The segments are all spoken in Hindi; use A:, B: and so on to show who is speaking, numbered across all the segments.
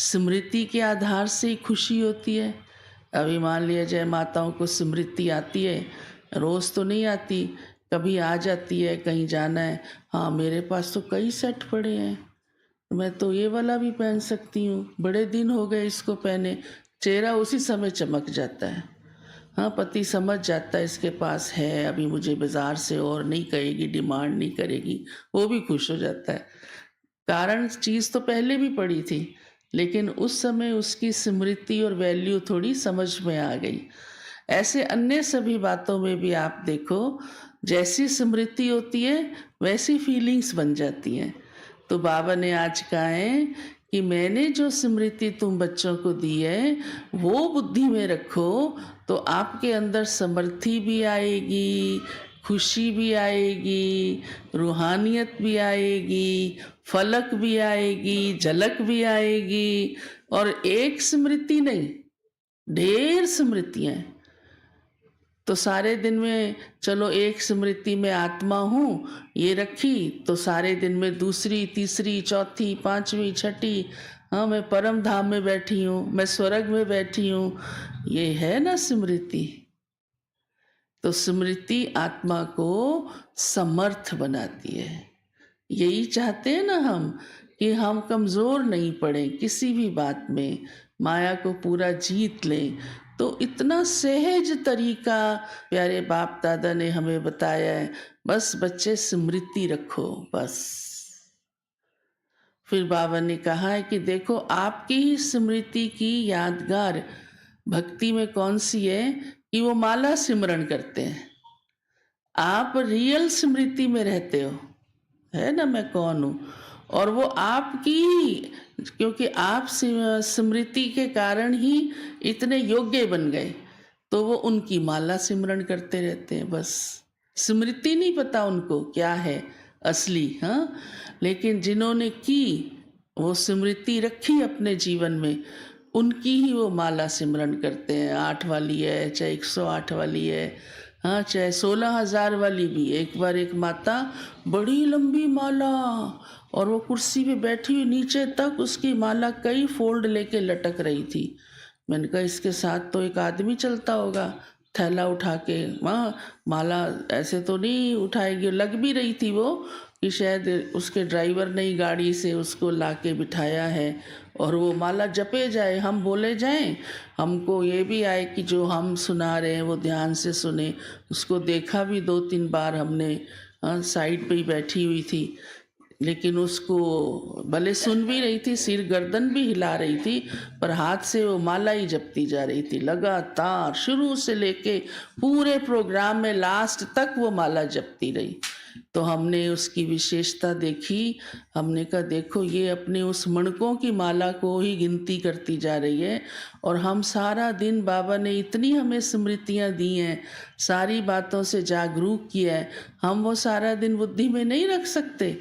A: स्मृति के आधार से ही खुशी होती है। अभी मान लिया जाए माताओं को स्मृति आती है, रोज़ तो नहीं आती, कभी आ जाती है, कहीं जाना है, हाँ मेरे पास तो कई सेट पड़े हैं, मैं तो ये वाला भी पहन सकती हूँ, बड़े दिन हो गए इसको पहने। चेहरा उसी समय चमक जाता है। हाँ, पति समझ जाता है इसके पास है, अभी मुझे बाज़ार से और नहीं कहेगी, डिमांड नहीं करेगी, वो भी खुश हो जाता है। कारण चीज़ तो पहले भी पड़ी थी, लेकिन उस समय उसकी स्मृति और वैल्यू थोड़ी समझ में आ गई। ऐसे अन्य सभी बातों में भी आप देखो, जैसी स्मृति होती है वैसी फीलिंग्स बन जाती हैं। तो बाबा ने आज कहा है कि मैंने जो स्मृति तुम बच्चों को दी है वो बुद्धि में रखो, तो आपके अंदर समर्थि भी आएगी, खुशी भी आएगी, रूहानियत भी आएगी, फलक भी आएगी, झलक भी आएगी। और एक स्मृति नहीं, ढेर स्मृतियाँ। तो सारे दिन में चलो एक स्मृति में आत्मा हूँ ये रखी, तो सारे दिन में दूसरी, तीसरी, चौथी, पांचवी, छठी, हाँ मैं परम धाम में बैठी हूँ, मैं स्वर्ग में बैठी हूँ, ये है ना स्मृति। तो स्मृति आत्मा को समर्थ बनाती है। यही चाहते हैं ना हम, कि हम कमज़ोर नहीं पड़े किसी भी बात में, माया को पूरा जीत लें। तो इतना सहज तरीका प्यारे बाप दादा ने हमें बताया है, बस बच्चे स्मृति रखो बस। फिर बाबा ने कहा है कि देखो आपकी ही स्मृति की यादगार भक्ति में कौन सी है, कि वो माला सिमरण करते हैं। आप रियल स्मृति में रहते हो, है ना मैं कौन हूँ, और वो आपकी, क्योंकि आप स्मृति के कारण ही इतने योग्य बन गए, तो वो उनकी माला सिमरण करते रहते हैं बस। स्मृति नहीं पता उनको क्या है असली, हाँ, लेकिन जिन्होंने की वो स्मृति रखी अपने जीवन में, उनकी ही वो माला सिमरन करते हैं। 8 वाली है, चाहे 108 वाली है, हाँ, चाहे 16,000 वाली भी। एक बार एक माता बड़ी लंबी माला, और वो कुर्सी पे बैठी हुई, नीचे तक उसकी माला कई फोल्ड लेके लटक रही थी। मैंने कहा इसके साथ तो एक आदमी चलता होगा थैला उठा के, वहाँ माला ऐसे तो नहीं उठाएगी। लग भी रही थी वो कि शायद उसके ड्राइवर ने ही गाड़ी से उसको लाके बिठाया है, और वो माला जपे जाए, हम बोले जाएं, हमको ये भी आए कि जो हम सुना रहे हैं वो ध्यान से सुने। उसको देखा भी 2-3 बार हमने, साइड पे ही बैठी हुई थी, लेकिन उसको भले सुन भी रही थी, सिर गर्दन भी हिला रही थी, पर हाथ से वो माला ही जपती जा रही थी लगातार, शुरू से लेके पूरे प्रोग्राम में लास्ट तक वो माला जपती रही। तो हमने उसकी विशेषता देखी, हमने कहा देखो ये अपने उस मणकों की माला को ही गिनती करती जा रही है, और हम सारा दिन, बाबा ने इतनी हमें स्मृतियाँ दी हैं, सारी बातों से जागरूक किया है, हम वो सारा दिन बुद्धि में नहीं रख सकते।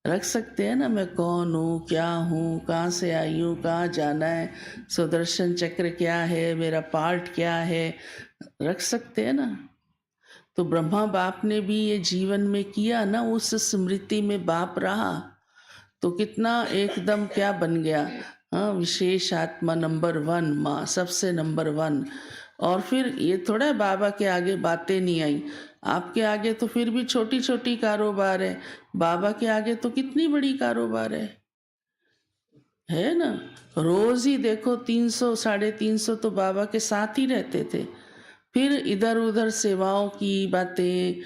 A: रख सकते हैं ना, मैं कौन हूँ, क्या हूँ, कहाँ से आई हूँ, कहाँ जाना है, सुदर्शन चक्र क्या है, मेरा पार्ट क्या है, रख सकते हैं ना। तो ब्रह्मा बाप ने भी ये जीवन में किया ना, उस स्मृति में बाप रहा, तो कितना एकदम क्या बन गया, हाँ, विशेष आत्मा नंबर 1, माँ सबसे नंबर 1। और फिर ये थोड़ा बाबा के आगे बातें नहीं आई, आपके आगे तो फिर भी छोटी छोटी कारोबार है, बाबा के आगे तो कितनी बड़ी कारोबार है ना। रोज ही देखो 300 350 तो बाबा के साथ ही रहते थे। फिर इधर उधर सेवाओं की बातें,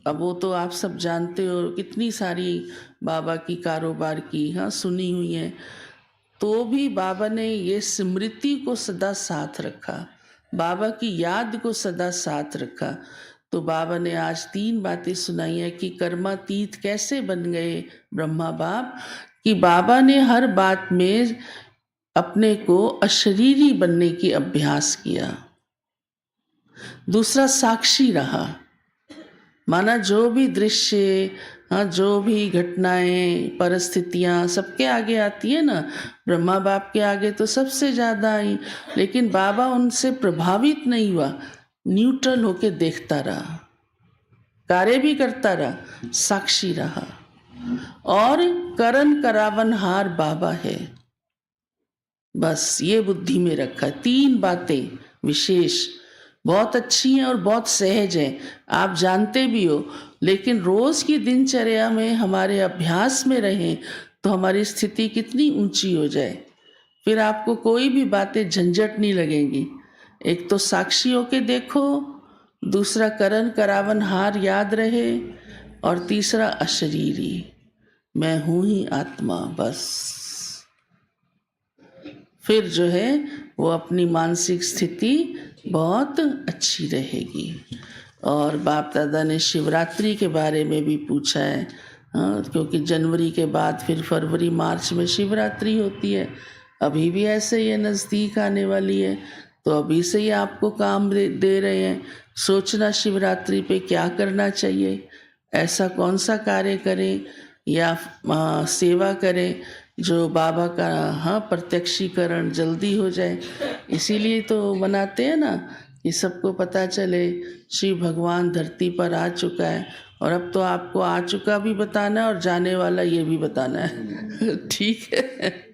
A: अब वो तो आप सब जानते हो, कितनी सारी बाबा की कारोबार की, हाँ, सुनी हुई है। तो भी बाबा ने ये स्मृति को सदा साथ रखा, बाबा की याद को सदा साथ रखा। तो बाबा ने आज 3 बातें सुनाई है कि कर्मातीत कैसे बन गए ब्रह्मा बाप, कि बाबा ने हर बात में अपने को अशरीरी बनने की अभ्यास किया। दूसरा, साक्षी रहा, माना जो भी दृश्य, हाँ, जो भी घटनाएं, परिस्थितियाँ सबके आगे आती है ना, ब्रह्मा बाप के आगे तो सबसे ज़्यादा आई, लेकिन बाबा उनसे प्रभावित नहीं हुआ, न्यूट्रल होके देखता रहा, कार्य भी करता रहा, साक्षी रहा। और करन करावन हार बाबा है, बस ये बुद्धि में रखा। 3 बातें विशेष बहुत अच्छी हैं और बहुत सहज हैं, आप जानते भी हो, लेकिन रोज़ की दिनचर्या में हमारे अभ्यास में रहें तो हमारी स्थिति कितनी ऊंची हो जाए। फिर आपको कोई भी बातें झंझट नहीं लगेंगी। एक तो साक्षी होके देखो, दूसरा करन करावन हार याद रहे, और तीसरा अशरीरी, मैं हूँ ही आत्मा बस। फिर जो है वो अपनी मानसिक स्थिति बहुत अच्छी रहेगी। और बाप दादा ने शिवरात्रि के बारे में भी पूछा है, हाँ, क्योंकि जनवरी के बाद फिर फरवरी मार्च में शिवरात्रि होती है। अभी भी ऐसे ही नज़दीक आने वाली है, तो अभी से ही आपको काम दे रहे हैं सोचना शिवरात्रि पे क्या करना चाहिए, ऐसा कौन सा कार्य करें या सेवा करें जो बाबा का प्रत्यक्षीकरण जल्दी हो जाए। इसीलिए तो मनाते हैं ना कि सबको पता चले शिव भगवान धरती पर आ चुका है, और अब तो आपको आ चुका भी बताना है और जाने वाला ये भी बताना है। ठीक है।